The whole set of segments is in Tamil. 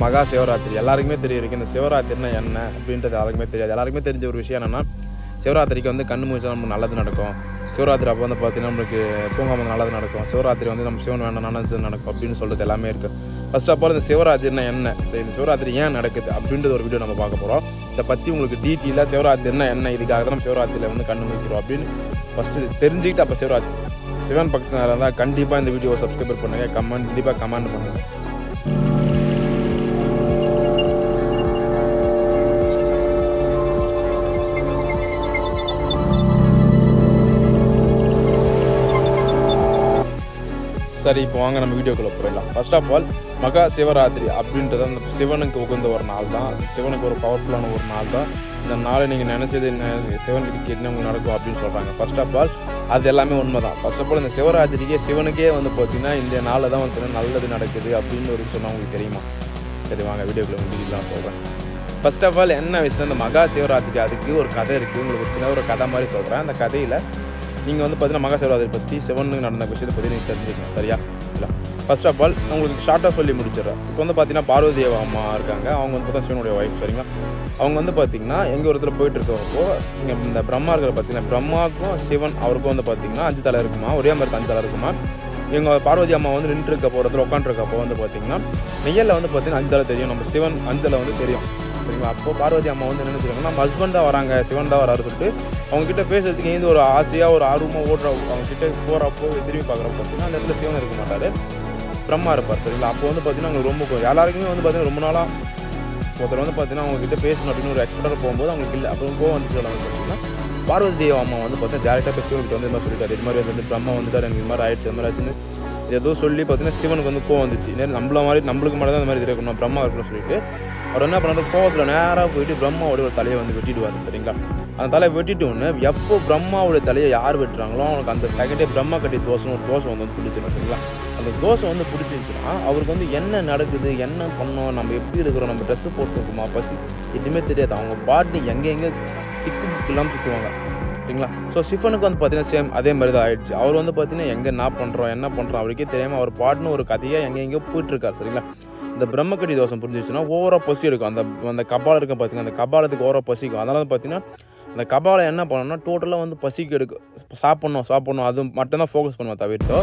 மகா சிவராத்திரி எல்லாருக்குமே தெரியும். இந்த சிவராத்திரினா என்ன அப்படின்றது யாருக்குமே தெரியாது. எல்லாருக்குமே தெரிஞ்ச ஒரு விஷயம் என்னென்னா, சிவராத்திரிக்கு வந்து கண்ணு மூச்சா நமக்கு நல்லது நடக்கும். சிவராத்திரி அப்போ வந்து பார்த்திங்கன்னா நம்மளுக்கு தூங்காமல் நல்லது நடக்கும். சிவராத்திரி வந்து நம்ம சிவன் வேண்டாம் நல்லது நடக்கும் அப்படின்னு சொல்கிறது எல்லாமே இருக்குது. ஃபர்ஸ்ட் ஆஃப் ஆல் இந்த சிவராத்திரினா என்ன, சரி இந்த சிவராத்திரி ஏன் நடக்குது அப்படின்றது ஒரு வீடியோ நம்ம பார்க்க போகிறோம். இதை பற்றி உங்களுக்கு டீட்டெயிலாக சிவராத்திரினா என்ன, இதுக்காக தான் நம்ம சிவராத்திரியில் வந்து கண்ணு மூக்கிறோம் அப்படின்னு ஃபஸ்ட்டு தெரிஞ்சுக்கிட்டு அப்போ சிவராத்திரி சிவன் பக்கத்தில் இருந்தால் கண்டிப்பாக இந்த வீடியோவை சப்ஸ்கிரைப் பண்ணுங்கள், கண்டிப்பாக கமெண்ட் பண்ணுங்கள். சரி, இப்போ வாங்க நம்ம வீடியோக்குள்ளே போயிடலாம். ஃபர்ஸ்ட் ஆஃப் ஆல் மகா சிவராத்திரி அப்படின்றது அந்த சிவனுக்கு உகந்த ஒரு நாள் தான். சிவனுக்கு ஒரு பவர்ஃபுல்லான ஒரு நாள் தான். இந்த நாளை நீங்கள் நினச்சது என்ன, சிவனுக்கு என்ன உங்களுக்கு நடக்கும் அப்படின்னு சொல்கிறாங்க. ஃபர்ஸ்ட் ஆஃப் ஆல் அது எல்லாமே உண்மை தான். ஃபர்ஸ்ட் ஆஃப் ஆல் இந்த சிவராத்திரிக்கே சிவனுக்கே வந்து பார்த்தீங்கன்னா இந்த நாளில் தான் வந்து நல்லது நடக்குது அப்படின்னு ஒரு சொன்னால் உங்களுக்கு தெரியுமா? சரி வாங்க வீடியோக்குள்ளே முடிக்கலாம் சொல்கிறேன். ஃபர்ஸ்ட் ஆஃப் ஆல் என்ன விஷயம், இந்த மகா சிவராத்திரி அதுக்கு ஒரு கதை இருக்குது. உங்களுக்கு சின்ன ஒரு கதை மாதிரி சொல்கிறேன். அந்த கதையில் நீங்கள் வந்து பார்த்தீங்கன்னா மகா சிவராத்திரி பற்றி சிவனுக்கு நடந்த விஷயத்தை பற்றி நீங்கள் தெரிஞ்சுக்கணும். சரியா? இல்லை, ஃபர்ஸ்ட் ஆஃப் ஆல் உங்களுக்கு ஷார்ட்டாக சொல்லி முடிச்சிடுறேன். இப்போ வந்து பார்த்தீங்கன்னா பார்வதி அம்மா இருக்காங்க. அவங்க வந்து பார்த்தா சிவனுடைய ஒய்ஃப். சரிங்களா? அவங்க வந்து பார்த்தீங்கன்னா எங்கே ஒரு இடத்துல போயிட்டு இருக்கிறப்போ இங்கே இந்த பிரம்மா இருக்கிற பார்த்தீங்கன்னா பிரம்மாவுக்கும் சிவன் அவருக்கும் வந்து பார்த்தீங்கன்னா 5 தலை இருக்குமா, ஒரே மாதிரி 5 தலை இருக்குமா. எங்கள் பார்வதி அம்மா வந்து நின்றுருக்க போகிறதுல உட்காந்துருக்கப்போ வந்து பார்த்தீங்கன்னா நெய்யலில் வந்து பார்த்தீங்கன்னா 5 தலை தெரியும், நம்ம சிவன் 5 தலை வந்து தெரியும். சரிங்களா? அப்போது பார்வதி அம்மா வந்து என்ன நினைச்சிருக்காங்கன்னா நம்ம ஹஸ்பண்ட் தான் வராங்க, சிவன் தான் வராரு சொல்லிட்டு அவங்ககிட்ட பேசுறதுக்கு ஏந்து ஒரு ஆசையாக ஒரு ஆர்வமாக ஓடுற அவங்ககிட்ட போகிறப்போ திரும்பி பார்க்குறப்போ பார்த்தீங்கன்னா அந்த இடத்துல சிவன் இருக்க மாட்டார், பிரம்மா இருப்பார். சரிங்களா? அப்போ வந்து பார்த்தீங்கன்னா அவங்களுக்கு ரொம்ப எல்லாருக்குமே வந்து பார்த்தீங்கன்னா ரொம்ப நாளாக ஒருத்தர் வந்து பார்த்தீங்கன்னா அவங்ககிட்ட பேசணும் அப்படின்னு ஒரு எக்ஸ்பர்ட்டாக போகும்போது அவங்களுக்கு இல்லை. அப்புறம் கோவம் வந்துச்சு பார்த்தீங்கன்னா பார்வதி தேவ அம்மா வந்து பார்த்தீங்கன்னா டேரெக்டாக போய் சிவன்கிட்ட வந்து இது மாதிரி சொல்லிட்டாரு, இது மாதிரி வந்து பிரம்மா வந்துட்டார், எனக்கு இது மாதிரி ஆயிடுச்சு, இது மாதிரி ஆச்சுன்னு ஏதோ சொல்லி பார்த்தீங்கன்னா சிவனுக்கு வந்து கோவம் வந்துச்சு. நம்மளுக்கு மட்டும் தான் இந்த மாதிரி இருக்கணும், பிரம்மா இருக்கணும்னு சொல்லிட்டு அவர் என்ன பண்ணார், கோவத்தில் நேராக போயிட்டு பிரம்மாவோட ஒரு தலையை வந்து வெட்டிடுவார். சரிங்களா? அந்த தலையை வெட்டிட்டோன்னு எப்போ பிரம்மாவோட தலையை யார் வெட்டுறாங்களோ அவனுக்கு அந்த செகண்டே பிரம்மா கட்டி தோசை வந்து பிடிச்சிடும். சரிங்களா? அந்த தோசை வந்து பிடிச்சிச்சுன்னா அவருக்கு வந்து என்ன நடக்குது, என்ன பண்ணோம், நம்ம எப்படி இருக்கிறோம், நம்ம ட்ரெஸ்ஸு போட்டுருக்குமா, பசி எதுவுமே தெரியாது. அவங்க பாட்டு எங்கே திக்கு புக்கு இல்லாமல் சுற்றுவாங்க. சரிங்களா? ஸோ சிவனுக்கு வந்து பார்த்தீங்கன்னா சேம் அதே மாதிரி தான் ஆயிடுச்சு. அவர் வந்து பார்த்தீங்கன்னா எங்கே என்ன பண்ணுறோம் அவருக்கே தெரியாமல் அவர் பாட்டுன்னு ஒரு கதையாக எங்கெங்கேயோ போயிட்டுருக்கார். சரிங்களா? இந்த பிரம்மக்கடி தோசம் புரிஞ்சிச்சுன்னா ஓவராக பசி எடுக்கும். அந்த கபாலம் இருக்க பார்த்தீங்கன்னா அந்த கபாலத்துக்கு ஓவராக பசிக்கும். அதனால வந்து பார்த்தீங்கன்னா அந்த கபாலம் என்ன பண்ணணும்னா டோட்டலாக வந்து பசிக்கு எடுக்கும், சாப்பிட்ணும் அது மட்டும்தான் ஃபோக்கஸ் பண்ணுவோம். தவிர்த்தோ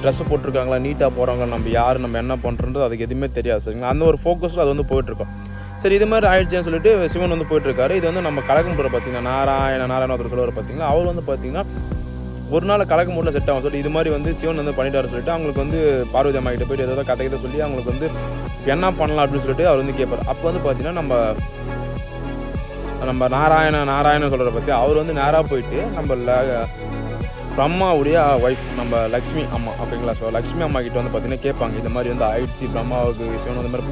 ட்ரெஸ்ஸு போட்டிருக்காங்களா, நீட்டாக போகிறாங்களா, நம்ம யார், நம்ம என்ன பண்ணுறது அதுக்கு எதுவுமே தெரியாது. சரிங்களா? அந்த ஒரு ஃபோக்கஸில் அது வந்து போயிட்டுருக்கோம். சரி, இது மாதிரி ஆயிடுச்சுன்னு சொல்லிட்டு சிவன் வந்து போயிட்டுருக்காரு. இது வந்து நம்ம கலக்கம்புற பார்த்தீங்கன்னா நாராயண ஒருத்தர் சொல்லுவார் பார்த்தீங்கன்னா, அவர் வந்து பார்த்தீங்கன்னா ஒரு நாள் கலக்க மூட்டில் செட் ஆகும் சொல்லிட்டு இது மாதிரி வந்து சிவன் வந்து பண்ணிட்டாரு சொல்லிட்டு அவங்களுக்கு வந்து பார்வதி அம்மா கிட்ட போயிட்டு ஏதாவது கதை சொல்லி அவங்களுக்கு வந்து என்ன பண்ணலாம் அப்படின்னு சொல்லிட்டு அவர் வந்து கேட்பார். அப்போ வந்து பார்த்தீங்கன்னா நம்ம நாராயணன் சொல்கிறத பற்றி அவர் வந்து நேராக போயிட்டு நம்ம பிரம்மாவுடைய ஒய்ஃப் நம்ம லக்ஷ்மி அம்மா, ஓகேங்களா? ஸோ லக்ஷ்மி அம்மா கிட்ட வந்து பார்த்தீங்கன்னா கேட்பாங்க, இந்த மாதிரி வந்து ஆயிடுச்சு, பிரம்மாவுக்கு சிவன் வந்து மாதிரி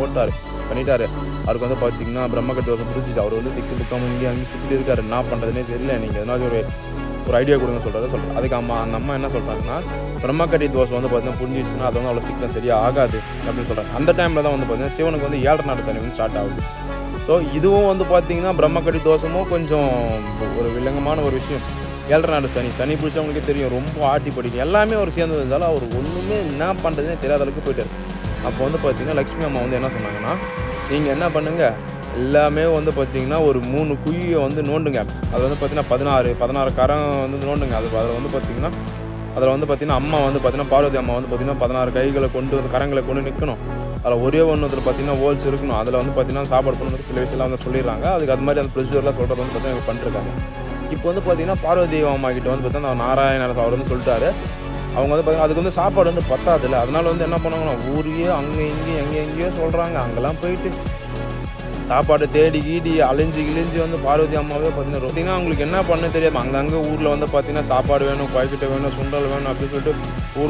பண்ணிட்டாரு, அவருக்கு வந்து பார்த்தீங்கன்னா பிரம்மக்கட்டி தோசை பிடிச்சிச்சு, அவர் வந்து திக்கு புக்காமல் இங்கே அங்கே சுற்றி இருக்காரு, என்ன பண்ணுறதுனே தெரியல, நீங்கள் எதனாச்சும் ஒரு ஐடியா கொடுங்க சொல்கிறேன். அதுக்கு அந்த அம்மா என்ன சொல்கிறாங்கன்னா பிரம்மக்கட்டி தோசை வந்து பார்த்தீங்கன்னா புரிஞ்சிச்சுன்னா அது வந்து அவ்வளோ சீக்கிரம் சரியாக ஆகாது அப்படின்னு சொல்கிறாங்க. அந்த டைமில் தான் வந்து பார்த்தீங்கன்னா சிவனுக்கு வந்து 7 நாடு சனி வந்து ஸ்டார்ட் ஆகுது. ஸோ இதுவும் வந்து பார்த்தீங்கன்னா பிரம்மக்கட்டி தோசமும் கொஞ்சம் ஒரு வில்லங்கமான ஒரு விஷயம். 7 நாடு சனி பிடிச்சவங்களுக்கே தெரியும், ரொம்ப ஆட்டி படிக்கும், எல்லாமே அவர் சேர்ந்து இருந்தாலும் அவர் ஒன்றுமே என்ன பண்ணுறதுனே தெரியாத அளவுக்கு போயிட்டார். அப்போ வந்து பார்த்தீங்கன்னா லக்ஷ்மி அம்மா வந்து என்ன சொன்னாங்கன்னா, நீங்கள் என்ன பண்ணுங்கள், எல்லாமே வந்து பார்த்திங்கன்னா ஒரு 3 குழியை வந்து நோண்டுங்க, அது வந்து பார்த்திங்கன்னா 16 கரம் வந்து நோண்டுங்க. அதில் வந்து பார்த்திங்கன்னா அம்மா வந்து பார்த்திங்கன்னா பார்வதி அம்மா வந்து பார்த்திங்கன்னா 16 கைகளை கொண்டு வந்து கரங்களை கொண்டு நிற்கணும். அதில் ஒரே ஒன்றுத்தில் பார்த்திங்கன்னா ஹோல்ஸ் இருக்கணும். அதில் வந்து பார்த்திங்கன்னா சாப்பாடு பண்ணுறது சில விஷயம்லாம் வந்து சொல்லிடுறாங்க. அது மாதிரி அந்த ப்ரொசீஜர்லாம் சொல்கிறது வந்து பார்த்திங்கன்னா பண்ணிருக்காங்க. இப்போ வந்து பார்த்திங்கன்னா பார்வதி அம்மா கிட்ட வந்து பார்த்திங்கன்னா நாராயணன் அவர் வந்து சொல்லிட்டாரு, அவங்க வந்து பார்த்திங்கன்னா அதுக்கு வந்து சாப்பாடு வந்து பத்தாதில்ல, அதனால வந்து என்ன பண்ணுவாங்கன்னா ஊரையே அங்கே எங்கேயோ சொல்கிறாங்க, அங்கெல்லாம் போயிட்டு சாப்பாடு தேடி அலைஞ்சு வந்து பார்வதி அம்மாவே பார்த்தீங்கன்னா அவங்களுக்கு என்ன பண்ண தெரியாது. அங்கங்கே ஊரில் வந்து பார்த்தீங்கன்னா சாப்பாடு வேணும், பாய்கிட்ட வேணும், சுண்டல் வேணும் அப்படின்னு சொல்லிட்டு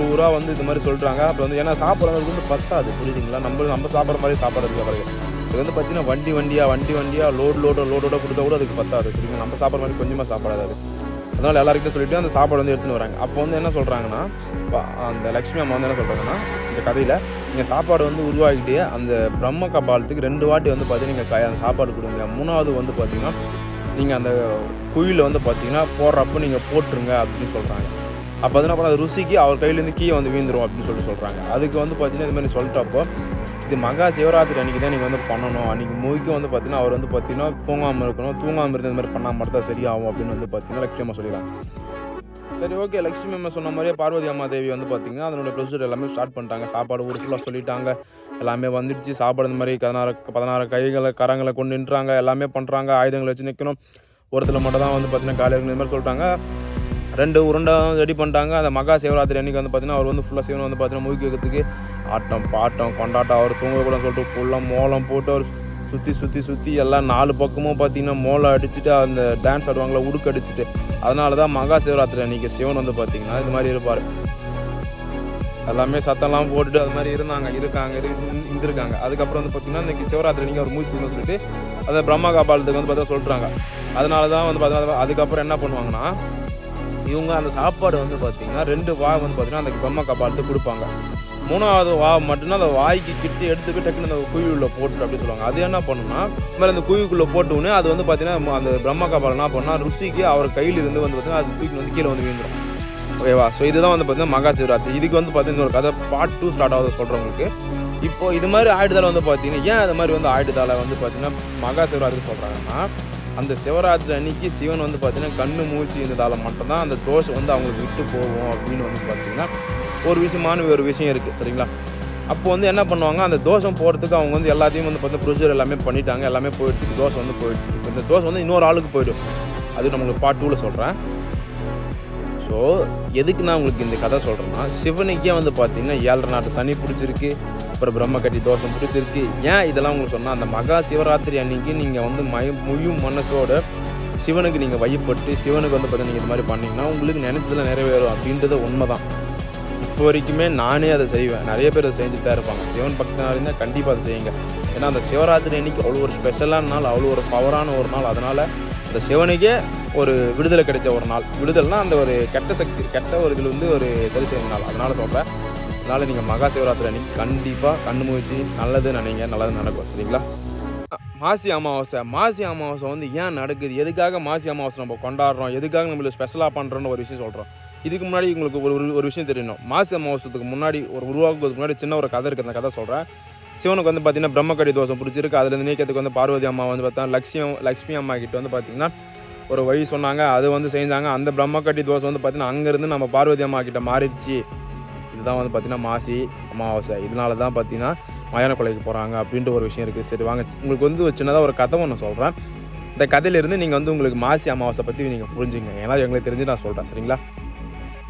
ஊராக வந்து இது மாதிரி சொல்கிறாங்க. அப்புறம் வந்து ஏன்னா சாப்பிட்றதுக்கு வந்து பத்தாது, புரியுதுங்களா? நம்ம சாப்பிட்ற மாதிரி சாப்பாடு இருக்க பிறகு இது வந்து பார்த்தீங்கன்னா வண்டி வண்டியாக லோடோட கொடுத்தா கூட அதுக்கு பத்தாது. சரிங்களா? நம்ம சாப்பிட்ற மாதிரி கொஞ்சமாக சாப்பிடாது. அதனால் எல்லாருக்கிட்டும் சொல்லிவிட்டு அந்த சாப்பாடு வந்து எடுத்துன்னு வராங்க. அப்போ வந்து என்ன சொல்கிறாங்கன்னா அந்த லக்ஷ்மி அம்மா வந்து என்ன சொல்கிறாங்கன்னா இந்த கதையில் நீங்கள் சாப்பாடு வந்து உருவாக்கிட்டே அந்த பிரம்ம கபாலத்துக்கு 2 வாட்டி வந்து பார்த்தீங்கன்னா நீங்கள் அந்த சாப்பாடு கொடுங்க, 3வது வந்து பார்த்தீங்கன்னா நீங்கள் அந்த குழியில் வந்து பார்த்தீங்கன்னா போடுறப்போ நீங்கள் போட்டுருங்க அப்படின்னு சொல்கிறாங்க. அப்போ என்ன பண்ண அது ருசிக்கு அவர் கையிலேருந்து கீழே வந்து வீந்துடும் அப்படின்னு சொல்கிறாங்க. அதுக்கு வந்து பார்த்தீங்கன்னா இது மாதிரி சொல்லிட்டப்போ இது மகா சிவராத்திரி அன்றைக்கி தான் நீங்கள் வந்து பண்ணணும். அன்றைக்கி முழுக்க வந்து பார்த்தீங்கன்னா அவர் வந்து பார்த்தீங்கன்னா தூங்காமல் இருக்கணும். தூங்காமல் இருந்து இந்த மாதிரி பண்ணால் மட்டும் தான் சரியாகும் அப்படின்னு வந்து பார்த்தீங்கன்னா லக்ஷ்மி அம்மா சொல்லிடுறாங்க. சரி ஓகே, லக்ஷ்மி அம்மா சொன்ன மாதிரியே பார்வதி அம்மா தேவி வந்து பார்த்தீங்கன்னா அதனுடைய ப்ரொசீஜர் எல்லாமே ஸ்டார்ட் பண்ணிட்டாங்க. சாப்பாடு ஒரு ஃபுல்லாக சொல்லிட்டாங்க, எல்லாமே வந்துடுச்சு. சாப்பாடு இந்த மாதிரி 16 கைகளை கரங்களை கொண்டு நின்றாங்க, எல்லாமே பண்ணுறாங்க. ஆயுதங்களை வச்சு நிற்கணும். ஒருத்தர் மட்டும் தான் வந்து பார்த்தீங்கன்னா காலையில் இந்த மாதிரி சொல்லிட்டாங்க. 2 உருண்டை ரெடி பண்ணிட்டாங்க. அந்த மகா சிவராத்திரி அன்றைக்கி வந்து பார்த்தீங்கன்னா அவர் வந்து ஃபுல்லாக சிவன் வந்து பார்த்தீங்கன்னா முழுக்கி வைக்கிறதுக்கு ஆட்டம் பாட்டம் கொண்டாட்டம். அவர் தூங்கக்கூடாதுன்னு சொல்லிட்டு ஃபுல்லாக மோளம் போட்டு அவர் சுற்றி எல்லாம் 4 பக்கமும் பார்த்தீங்கன்னா மோளம் அடிச்சுட்டு அந்த டான்ஸ் ஆடுவாங்களா உடுக்கு அடிச்சுட்டு. அதனால தான் மகா சிவராத்திரி அன்றைக்கி சிவன் வந்து பார்த்தீங்கன்னா இது மாதிரி இருப்பார். எல்லாமே சத்தம்லாம் போட்டுட்டு அது மாதிரி இருந்திருக்காங்க. அதுக்கப்புறம் வந்து பார்த்தீங்கன்னா இன்றைக்கி சிவராத்திரி அன்றைக்கி அவர் மூச்சு சொல்லிட்டு அதை பிரம்மா காபாலத்துக்கு வந்து பார்த்தா சொல்கிறாங்க. அதனால தான் வந்து பார்த்தீங்கன்னா அதுக்கப்புறம் என்ன பண்ணுவாங்கன்னா இவங்க அந்த சாப்பாடு வந்து பார்த்தீங்கன்னா 2 வாய் வந்து பார்த்தீங்கன்னா அந்த பிரம்மா கபாலத்துக்கு கொடுப்பாங்க. 3வது வா மட்டும்தான் அந்த வாய்க்கு கிட்ட எடுத்துக்கிட்டு டக்குன்னு அந்த குழிக்குள்ளே போட்டு அப்படி சொல்லுவாங்க. அது என்ன பண்ணுன்னா மேலே அந்த குழிக்குள்ளே போட்டோன்னே அது வந்து பார்த்தீங்கன்னா அந்த பிரம்மா கபாலம் என்ன பண்ணால் ருசிக்கு அவர் கையில் இருந்து வந்து பார்த்தீங்கன்னா அது தூக்கி வந்து கீழே வந்து வீழ்ந்துடும். ஓகேவா? ஸோ இதுதான் வந்து பார்த்தீங்கன்னா மகா சிவராத்திரி. இதுக்கு வந்து பார்த்தீங்கன்னா ஒரு கதை பார்ட் 2 ஸ்டார்ட் ஆகுது சொல்கிறவங்களுக்கு. இப்போது இது மாதிரி ஆயிடுதால வந்து பார்த்தீங்கன்னா ஏன் அது மாதிரி வந்து ஆயிடுதால வந்து பார்த்தீங்கன்னா மகா சிவராத்திரி சொல்கிறாங்கன்னா அந்த சிவராத்திரி அன்னைக்கு சிவன் வந்து பார்த்தீங்கன்னா கண்ணு மூச்சு இருந்ததால் மட்டும்தான் அந்த தோஷம் வந்து அவங்களுக்கு விட்டு போகும் அப்படின்னு வந்து பார்த்தீங்கன்னா ஒரு விஷயம் இருக்குது. சரிங்களா? அப்போ வந்து என்ன பண்ணுவாங்க, அந்த தோஷம் போகிறதுக்கு அவங்க வந்து எல்லாத்தையும் வந்து பார்த்தீங்கன்னா ப்ரொசீஜர் எல்லாமே பண்ணிட்டாங்க. எல்லாமே போயிடுச்சு. தோஷம் வந்து போயிடுச்சு. இப்போ இந்த தோஷம் வந்து இன்னொரு ஆளுக்கு போயிடும். அது நம்மளுக்கு பார்ட் 2ல் சொல்கிறேன். ஸோ எதுக்கு நான் உங்களுக்கு இந்த கதை சொல்கிறேன்னா சிவனுக்கே வந்து பார்த்தீங்கன்னா 7.5 நாட்டு சனி பிடிச்சிருக்கு. அப்புறம் பிரம்மகட்டி தோஷம் பிடிச்சிருக்கு. ஏன் இதெல்லாம் உங்களுக்கு சொன்னால் அந்த மகா சிவராத்திரி அன்றைக்கி நீங்கள் வந்து முழு மனசோட சிவனுக்கு நீங்கள் வழிபட்டு சிவனுக்கு வந்து பார்த்தீங்கன்னா நீங்கள் இது மாதிரி பண்ணிங்கன்னா உங்களுக்கு நினச்சதில் நிறைவேறும் அப்படின்றது உண்மை தான். இப்போ வரைக்குமே நானே அதை செய்வேன். நிறைய பேர் அதை செஞ்சுட்டு தான் இருப்பாங்க. சிவன் பக்தனாக இருந்தால் கண்டிப்பாக அதை செய்யுங்க. ஏன்னா அந்த சிவராத்திரி அன்றைக்கி அவ்வளோ ஒரு ஸ்பெஷலான நாள், அவ்வளோ ஒரு பவரான ஒரு நாள். அதனால் அந்த சிவனுக்கே ஒரு விடுதலை கிடைச்ச ஒரு நாள். விடுதலைனா அந்த ஒரு கெட்ட ஒரு இதில் வந்து ஒரு சரி செய்யும் நாள். அதனால் சொல்கிறேன். அதனால் நீங்கள் மகா சிவராத்திரி அன்றைக்கி கண்டிப்பாக கண்ணு மூச்சு நல்லது நினைங்க, நல்லது நடக்கும். சரிங்களா? மாசி அமாவாசை வந்து ஏன் நடக்குது, எதுக்காக மாசி அமாவாசை நம்ம கொண்டாடுறோம், எதுக்காக நம்மளுக்கு ஸ்பெஷலாக பண்ணுறோன்னு ஒரு விஷயம் சொல்கிறோம். இதுக்கு முன்னாடி உங்களுக்கு ஒரு விஷயம் தெரியணும். மாசி அமாவாசத்துக்கு முன்னாடி உருவாக்குறதுக்கு முன்னாடி சின்ன ஒரு கதை இருக்குது. அந்த கதை சொல்கிறேன். சிவனுக்கு வந்து பார்த்தீங்கன்னா பிரம்மகடி தோஷம் பிடிச்சிருக்கு. அதுலேருந்து நீக்கிறதுக்கு வந்து பார்வதி அம்மா வந்து பார்த்தா லக்ஷ்மி அம்மா கிட்ட வந்து பார்த்திங்கன்னா ஒரு வழி சொன்னாங்க. அது வந்து செஞ்சாங்க. அந்த பிரம்மகட்டி தோஷம் வந்து பார்த்திங்கன்னா அங்கேருந்து நம்ம பார்வதி அம்மா கிட்ட மாறிடுச்சு. இதுதான் வந்து பார்த்திங்கன்னா மாசி அமாவாசை. இதனால தான் பார்த்திங்கன்னா மயான கொலைக்கு போகிறாங்க அப்படின்ட்டு ஒரு விஷயம் இருக்குது. சரி வாங்க, உங்களுக்கு வந்து ஒரு சின்னதாக ஒரு கதை ஒன்று சொல்கிறேன். இந்த கதையிலேருந்து நீங்கள் வந்து உங்களுக்கு மாசி அமாவாசை பற்றி நீங்கள் புரிஞ்சுங்க. ஏன்னா எங்களுக்கு தெரிஞ்சு நான் சொல்கிறேன். சரிங்களா?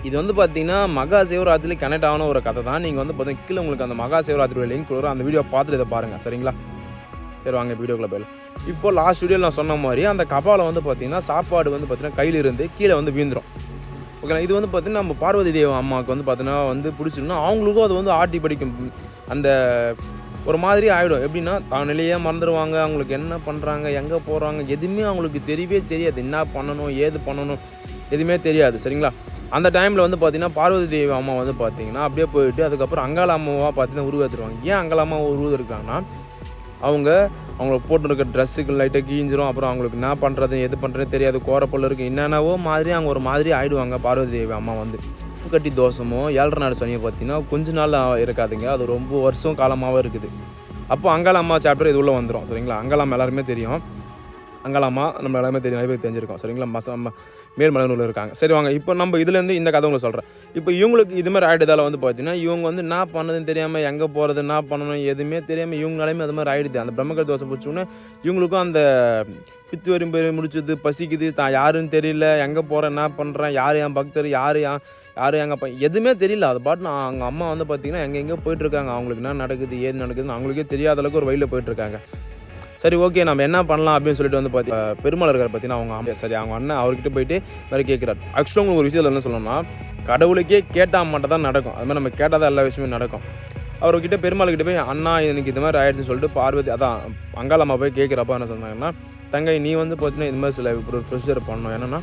இது வந்து பார்த்தீங்கன்னா மகா சிவராத்திரி கனெக்ட் ஆன ஒரு கதை தான். நீங்கள் வந்து பார்த்தீங்கன்னா கீழே உங்களுக்கு அந்த மகா சிவராத்திரி லிங்க் வரும். அந்த வீடியோ பார்த்துட்டு இதை பாருங்கள். சரிங்களா? சரி வாங்க வீடியோக்குள்ளே போயிடலாம். இப்போது லாஸ்ட் வீடியோவில் நான் சொன்ன மாதிரி அந்த கபாலை வந்து பார்த்திங்கன்னா சாப்பாடு வந்து பார்த்திங்கன்னா கையிலிருந்து கீழே வந்து வீழ்ந்துடும். ஓகேங்களா? இது வந்து பார்த்திங்கன்னா நம்ம பார்வதி தேவி அம்மாவுக்கு வந்து பார்த்திங்கன்னா வந்து பிடிச்சிருந்தா அவங்களுக்கும் அது வந்து ஆட்டி படிக்கும். அந்த ஒரு மாதிரி ஆகிடும். எப்படின்னா தான் நிலையே மறந்துடுவாங்க. அவங்களுக்கு என்ன பண்ணுறாங்க, எங்கே போகிறாங்க, எதுவுமே அவங்களுக்கு தெரியவே தெரியாது. என்ன பண்ணணும், ஏது பண்ணணும், எதுவுமே தெரியாது. சரிங்களா? அந்த டைமில் வந்து பார்த்திங்கன்னா பார்வதி தேவி அம்மா வந்து பார்த்திங்கன்னா அப்படியே போயிட்டு அதுக்கப்புறம் அங்காள அம்மாவாக பார்த்திங்கன்னா உருவெடுத்துருவாங்க. ஏன் அங்காள அம்மா உருவெடுக்கிறாங்கன்னா அவங்கள போட்டுருக்க ட்ரெஸ்ஸுக்கு லைட்டாக கீஞ்சிரும். அப்புறம் அவங்களுக்கு என்ன பண்ணுறது எது பண்ணுறதுன்னு தெரியாது. கோரப்பொருள் இருக்குது என்னென்னவோ மாதிரி அவங்க ஒரு மாதிரி ஆகிடுவாங்க. பார்வதி தேவி அம்மா வந்து கட்டி தோஷமோ 7.5 நாடு சனியை பார்த்தீங்கன்னா கொஞ்ச நாள் இருக்காதுங்க. அது ரொம்ப வருஷம் காலமாகவே இருக்குது. அப்போ அங்காள அம்மா சாப்டர் இது உள்ளே வந்துடும். சரிங்களா? அங்காள அம்மா எல்லாருமே தெரியும். அங்காள அம்மா நம்ம எல்லாருமே தெரியும், நிறைய பேர் தெரிஞ்சிருக்கோம். சரிங்களா? மேல்மலையூரில் இருக்காங்க. சரி வாங்க, இப்போ நம்ம இதுலேருந்து இந்த கதை உங்களுக்கு சொல்கிறேன். இப்போ இவங்களுக்கு இதுமாதிரி ஆகிடுதால வந்து பார்த்தீங்கன்னா இவங்க வந்து என்ன பண்ணதுன்னு தெரியாமல், எங்கே போகிறது, என்ன பண்ணணும், எதுவுமே தெரியாமல் இவங்களாலுமே அது மாதிரி ஆகிடுது. அந்த பிரம்மகர் தோசை பிடிச்சோன்னே இவங்களுக்கும் அந்த பித்து வரும் பேர் முடிச்சது, பசிக்குது, தான் யாருன்னு தெரியல, எங்கே போகிறேன், என்ன பண்ணுறேன், யார் என் பக்தர், யார் எங்கள் எதுவுமே தெரியல. அது பாட்டு அவங்க அம்மா வந்து பார்த்திங்கன்னா எங்கெங்கேயோ போயிட்டுருக்காங்க. அவங்களுக்கு என்ன நடக்குது, ஏது நடக்குதுன்னு அவங்களுக்கே தெரியாத அளவுக்கு ஒரு வழியில் போயிட்டுருக்காங்க. சரி ஓகே, நம்ம என்ன பண்ணலாம் அப்படின்னு சொல்லிட்டு வந்து பார்த்தீங்கன்னா பெருமாள் இருக்கார் பார்த்தீங்கன்னா அவங்க சரி அவங்க அண்ணன் அவர்கிட்ட போயிட்டு மாதிரி கேட்குறாரு. ஆக்சுவலாக உங்களுக்கு ஒரு விஷயத்தில் என்ன சொல்லணும்னா கடவுளுக்கே கேட்டால் மட்டும் தான் நடக்கும். அது மாதிரி நம்ம கேட்டால் தான் எல்லா விஷயமே நடக்கும். அவர்கிட்ட பெருமாள்கிட்ட போய் அண்ணா எனக்கு இது மாதிரி ஆயிடுச்சுன்னு சொல்லிட்டு பார்வதி அதான் அங்காளம்மா போய் கேட்குறப்ப என்ன சொன்னாங்கன்னா, தங்கை நீ வந்து பார்த்தீங்கன்னா இது மாதிரி சில ப்ரொசீஜர் பண்ணணும். என்னென்னா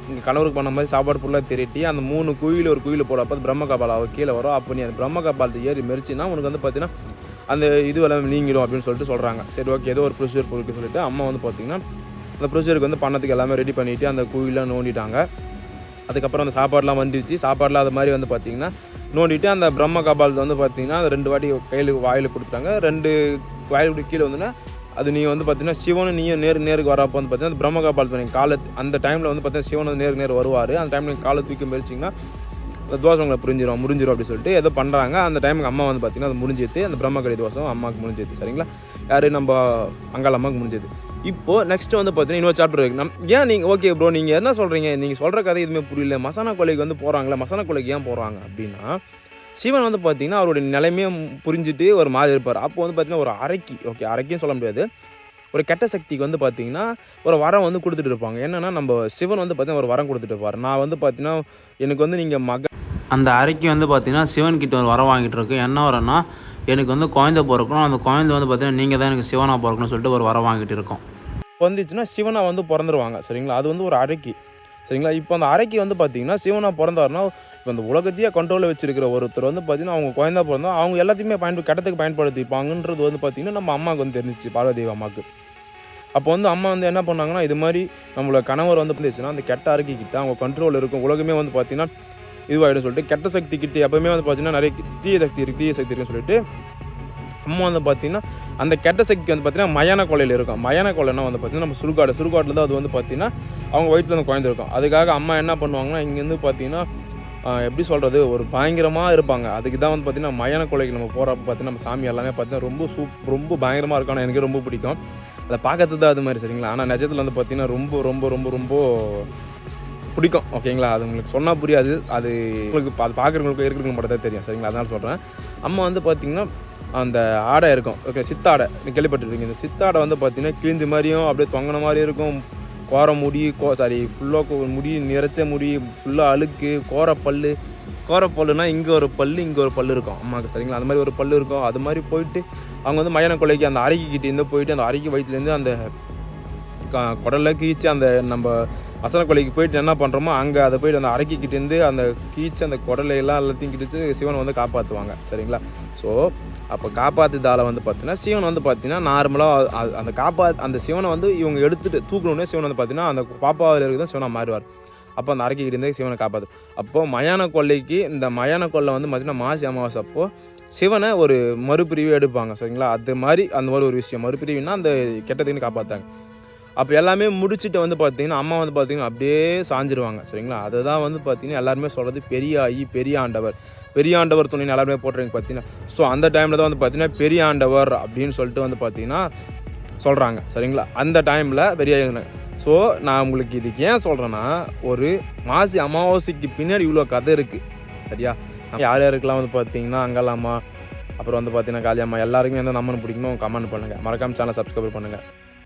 இங்கே கணவருக்கு பண்ண மாதிரி சாப்பாடு ஃபுல்லாக திரட்டி அந்த 3 குழியில் ஒரு குழியில் போடப்போ அது பிரம்ம கபால் அவள் கீழே வரும். அப்போ நீ அந்த பிரம்ம கபாலத்தை ஏறி மெரிச்சின்னா உனக்கு வந்து பார்த்தீங்கன்னா அந்த இது எல்லாம் நீங்கிடும் அப்படின்னு சொல்லிட்டு சொல்கிறாங்க. சரி ஓகே, ஏதோ ஒரு ப்ரொசீஜர் போட்டு சொல்லிட்டு அம்மா வந்து பார்த்திங்கன்னா அந்த ப்ரொசீஜருக்கு வந்து பண்ணதுக்கு எல்லாமே ரெடி பண்ணிவிட்டு அந்த குழிலாம் நோண்டிட்டாங்க. அதுக்கப்புறம் அந்த சாப்பாடெலாம் வந்துடுச்சு. சாப்பாடெலாம் அது மாதிரி வந்து பார்த்திங்கன்னா நோண்டிட்டு அந்த பிரம்ம கபாலத்தை வந்து பார்த்தீங்கன்னா அந்த 2 வாட்டி கையில் வாயில் கொடுத்தாங்க. 2 வாயில் கீழே வந்துன்னா அது நீங்கள் வந்து பார்த்தீங்கன்னா சிவனும் நீயும் நேருக்கு வரப்போ வந்து பார்த்தீங்கன்னா அந்த பிரம்ம கபாலத்தை நீங்கள் காலை அந்த டைமில் வந்து பார்த்தீங்கன்னா சிவன் வந்து நேருக்கு வருவார். அந்த டைமில் நீங்கள் காலை தூக்கி மிதிச்சிங்கன்னா அந்த தோசை உங்களை முடிஞ்சிடும் அப்படின்னு சொல்லிட்டு ஏதோ பண்ணுறாங்க. அந்த டைமுக்கு அம்மா வந்து பார்த்தீங்கன்னா அது முடிஞ்சிது. அந்த பிரம்மகடி தோசம் அம்மாவுக்கு முடிஞ்சிது. சரிங்களா, யார் நம்ம அங்காள் அம்மாவுக்கு முடிஞ்சது. இப்போது நெக்ஸ்ட்டு வந்து பார்த்தீங்கன்னா இன்னொரு சாப்டர் இருக்குது. ஏன் நீங்கள் ஓகே ப்ரோ நீங்கள் என்ன சொல்கிறீங்க, நீங்கள் சொல்கிற கதை எதுவுமே புரியல, மசானா கொலைக்கு வந்து போகிறாங்களே, மசானா கொலைக்கு ஏன் போகிறாங்க அப்படின்னா, சிவன் வந்து பார்த்தீங்கன்னா அவருடைய நிலைமையை புரிஞ்சுட்டு ஒரு மாதிரி இருப்பார். அப்போ வந்து பார்த்தீங்கன்னா ஒரு அரைக்கின்னு சொல்ல முடியாது, ஒரு கெட்ட சக்திக்கு வந்து பார்த்தீங்கன்னா ஒரு வரம் வந்து கொடுத்துட்டு இருப்பாங்க. என்னென்னா நம்ம சிவன் வந்து பார்த்தீங்கன்னா ஒரு வரம் கொடுத்துட்டு இருப்பார். நான் வந்து பார்த்தீங்கன்னா எனக்கு வந்து நீங்கள் அந்த அறைக்கு வந்து பார்த்தீங்கன்னா சிவன்கிட்ட ஒரு வரம் வாங்கிட்டு இருக்கு. என்ன வரன்னா, எனக்கு வந்து குழந்தை பிறக்கணும், அந்த குழந்தை வந்து பார்த்தீங்கன்னா நீங்கள் தான் எனக்கு சிவனாக பிறக்கணும்னு சொல்லிட்டு ஒரு வரம் வாங்கிட்டு இருக்கோம். வந்துச்சுன்னா சிவனாக வந்து பிறந்துருவாங்க. சரிங்களா, அது வந்து ஒரு அறைக்கு. சரிங்களா, இப்போ அந்த அறைக்கு வந்து பார்த்தீங்கன்னா சிவனாக பிறந்தாருன்னா இப்போ அந்த உலகத்தையே கண்ட்ரோலில் வச்சிருக்கிற ஒருத்தர் வந்து பார்த்தீங்கன்னா அவங்க குழந்தை பிறந்தா அவங்க எல்லாத்தையுமே கெட்டத்துக்கு பயன்படுத்திப்பாங்கன்றது வந்து பார்த்தீங்கன்னா நம்ம அம்மாவுக்கு வந்து தெரிஞ்சிச்சு, பார்வதி அம்மாவுக்கு. அப்போ வந்து அம்மா வந்து என்ன பண்ணாங்கன்னா, இது மாதிரி நம்மளோட கணவர் வந்து இருந்துச்சுன்னா அந்த கெட்ட அறைக்கிட்ட அவங்க கண்ட்ரோல் இருக்கும், உலகமே வந்து பார்த்தீங்கன்னா இதுவாகிடும் சொல்லிட்டு கெட்ட சக்தி கிட்டே எப்போவுமே வந்து பார்த்தீங்கன்னா நிறைய தீய சக்தி இருக்குன்னு சொல்லிட்டு அம்மா வந்து பார்த்தீங்கன்னா அந்த கெட்ட சக்தி வந்து பார்த்தீங்கன்னா மயான கொலையில் இருக்கும். மயான கொலைன்னா வந்து பார்த்தீங்கன்னா நம்ம சுடுகாட்டில் தான் அது வந்து பார்த்தீங்கன்னா அவங்க வயிற்றில் வந்து குழந்தை இருக்கும். அதுக்காக அம்மா என்ன பண்ணுவாங்கன்னா இங்கேருந்து பார்த்தீங்கன்னா எப்படி சொல்கிறது, ஒரு பயங்கரமாக இருப்பாங்க. அதுக்கு தான் வந்து பார்த்தீங்கன்னா மயான கொலைக்கு நம்ம போகிறப்ப பார்த்தீங்கன்னா நம்ம சாமி எல்லாமே பார்த்தீங்கன்னா ரொம்ப பயங்கரமாக இருக்கும். ஆனால் எனக்கு ரொம்ப பிடிக்கும் அதை பார்க்கறது தான் அது மாதிரி. சரிங்களா, ஆனால் நிஜத்தில் வந்து பார்த்தீங்கன்னா ரொம்ப ரொம்ப ரொம்ப ரொம்ப பிடிக்கும். ஓகேங்களா, அது உங்களுக்கு சொன்னால் புரியாது, அது உங்களுக்கு அது பார்க்குறவங்களுக்கு இருக்கிறவங்க மட்டும் தான் தெரியும். சரிங்களா, அதனால சொல்கிறேன். அம்மா வந்து பார்த்திங்கன்னா அந்த ஆடை இருக்கும், ஓகே, சித்தாடை கேள்விப்பட்டிருக்கீங்க. இந்த சித்தாடை வந்து பார்த்திங்கன்னா கிழிஞ்ச மாதிரியும் அப்படியே தொங்கின மாதிரி இருக்கும். கோர முடி ஃபுல்லாக முடி நிறைச்ச முடி ஃபுல்லாக அழுக்கு, கோரப்பல்லுனா இங்கே ஒரு பல் இருக்கும் அம்மாவுக்கு. சரிங்களா, அந்த மாதிரி ஒரு பல் இருக்கும். அது மாதிரி போயிட்டு அவங்க வந்து மயான கொலைக்கு அந்த அறைக்கிட்டேருந்து போயிட்டு அந்த அறைக்கு வயிற்றுலேருந்து அந்த குடலை கீச்சு அந்த நம்ம மசாலா கொலைக்கு போயிட்டு என்ன பண்ணுறோமோ அங்கே அதை போயிட்டு அந்த அரைக்கிட்டேருந்து அந்த கீச்சு அந்த குடலையெல்லாம் எல்லாத்தையும் கிடிச்சு சிவனை வந்து காப்பாற்றுவாங்க. சரிங்களா, ஸோ அப்போ காப்பாற்றுதால் வந்து பார்த்தீங்கன்னா சிவன் வந்து பார்த்தீங்கன்னா நார்மலாக அந்த சிவனை வந்து இவங்க எடுத்துகிட்டு தூக்கணுன்னே சிவன் வந்து பார்த்தீங்கன்னா அந்த பாப்பாவில் இருக்குது தான் சிவனாக மாறுவார். அப்போ அந்த அரைக்கிட்டேருந்தே சிவனை காப்பாற்று. அப்போது மயான கொல்லைக்கு இந்த மயான கொல்லை வந்து பார்த்திங்கன்னா மாசி அமாவாசை அப்போது சிவனை ஒரு மறுபிரிவு எடுப்பாங்க. சரிங்களா, அது மாதிரி அந்த மாதிரி ஒரு விஷயம் மறுபிரிவுன்னா அந்த கெட்டதுன்னு காப்பாற்றாங்க. அப்போ எல்லாமே முடிச்சுட்டு வந்து பார்த்தீங்கன்னா அம்மா வந்து பார்த்தீங்கன்னா அப்படியே சாஞ்சிருவாங்க. சரிங்களா, அதுதான் வந்து பார்த்தீங்கன்னா எல்லாருமே சொல்கிறது பெரிய ஆண்டவர் துணின்னு எல்லாருமே போட்டுறீங்க பார்த்தீங்கன்னா. ஸோ அந்த டைமில் தான் வந்து பார்த்தீங்கன்னா பெரிய ஆண்டவர் அப்படின்னு சொல்லிட்டு வந்து பார்த்தீங்கன்னா சொல்கிறாங்க. சரிங்களா, அந்த டைமில் பெரிய. ஸோ நான் உங்களுக்கு இதுக்கு ஏன் சொல்கிறேன்னா, ஒரு மாசி அமாவாசைக்கு பின்னாடி இவ்வளோ கதை இருக்குது. சரியா, யாருக்கெல்லாம் வந்து பார்த்தீங்கன்னா அங்காள் அம்மா, அப்புறம் வந்து பார்த்தீங்கன்னா காளி அம்மா எல்லாருக்குமே வந்து நம்மனு பிடிக்குமோ கமெண்ட் பண்ணுங்கள். மறக்காமல் சேனலை சப்ஸ்கிரைப் பண்ணுங்கள்.